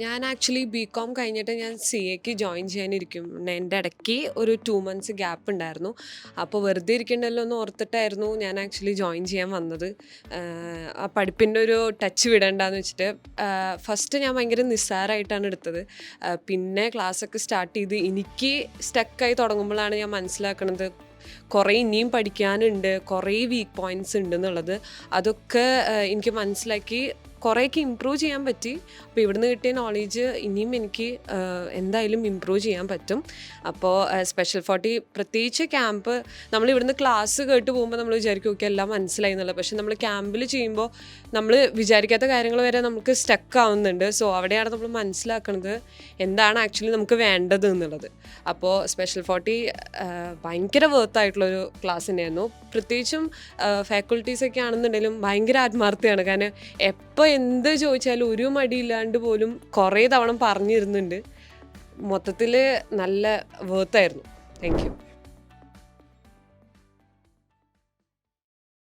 ഞാൻ actually BCom കഴിഞ്ഞിട്ട് ഞാൻ സിഎക്ക് ജോയിൻ ചെയ്യാനിരിക്കും. എൻ്റെ ഇടയ്ക്ക് ഒരു 2 മന്ത്സ് ഗ്യാപ്പ് ഉണ്ടായിരുന്നു. അപ്പോൾ വെറുതെ ഇരിക്കണ്ടല്ലോ എന്ന് ഓർത്തിട്ടായിരുന്നു ഞാൻ ആക്ച്വലി ജോയിൻ ചെയ്യാൻ വന്നത്. ആ പഠിപ്പിൻ്റെ ഒരു ടച്ച് വിടണ്ടാന്ന് വെച്ചിട്ട്. ഫസ്റ്റ് ഞാൻ ഭയങ്കര നിസ്സാരമായിട്ടാണ് എടുത്തത്. പിന്നെ ക്ലാസ്സൊക്കെ സ്റ്റാർട്ട് ചെയ്ത് എനിക്ക് സ്റ്റക്കായി തുടങ്ങുമ്പോഴാണ് ഞാൻ മനസ്സിലാക്കണത് കുറേ ഇനിയും പഠിക്കാനുണ്ട്, കുറേ വീക്ക് പോയിൻറ്റ്സ് ഉണ്ടെന്നുള്ളത്. അതൊക്കെ എനിക്ക് മനസ്സിലാക്കി കുറേയൊക്കെ ഇമ്പ്രൂവ് ചെയ്യാൻ പറ്റി. അപ്പോൾ ഇവിടുന്ന് കിട്ടിയ നോളേജ് ഇനിയും എനിക്ക് എന്തായാലും ഇമ്പ്രൂവ് ചെയ്യാൻ പറ്റും. അപ്പോൾ സ്പെഷ്യൽ 40 പ്രത്യേകിച്ച് ക്യാമ്പ്, നമ്മളിവിടുന്ന് ക്ലാസ് കേട്ട് പോകുമ്പോൾ നമ്മൾ വിചാരിക്കും ഓക്കെ എല്ലാം മനസ്സിലായി എന്നുള്ളത്. പക്ഷെ നമ്മൾ ക്യാമ്പിൽ ചെയ്യുമ്പോൾ നമ്മൾ വിചാരിക്കാത്ത കാര്യങ്ങൾ വരെ നമുക്ക് സ്റ്റക്ക് ആവുന്നുണ്ട്. സോ അവിടെയാണ് നമ്മൾ മനസ്സിലാക്കുന്നത് എന്താണ് ആക്ച്വലി നമുക്ക് വേണ്ടത് എന്നുള്ളത്. അപ്പോൾ സ്പെഷ്യൽ 40 ഭയങ്കര വർത്തായിട്ടുള്ളൊരു ക്ലാസ് തന്നെയായിരുന്നു. പ്രത്യേകിച്ചും ഫാക്കൽറ്റീസൊക്കെ ആണെന്നുണ്ടെങ്കിലും ഭയങ്കര ആത്മാർത്ഥയാണ്. കാരണം എപ്പോൾ എന്ത് ചോദിച്ചാലും ഒരു മടിയില്ലാണ്ട് പോലും കുറേ തവണ പറഞ്ഞിരുന്നുണ്ട്. മൊത്തത്തിൽ നല്ല വർത്തായിരുന്നു. Thank you.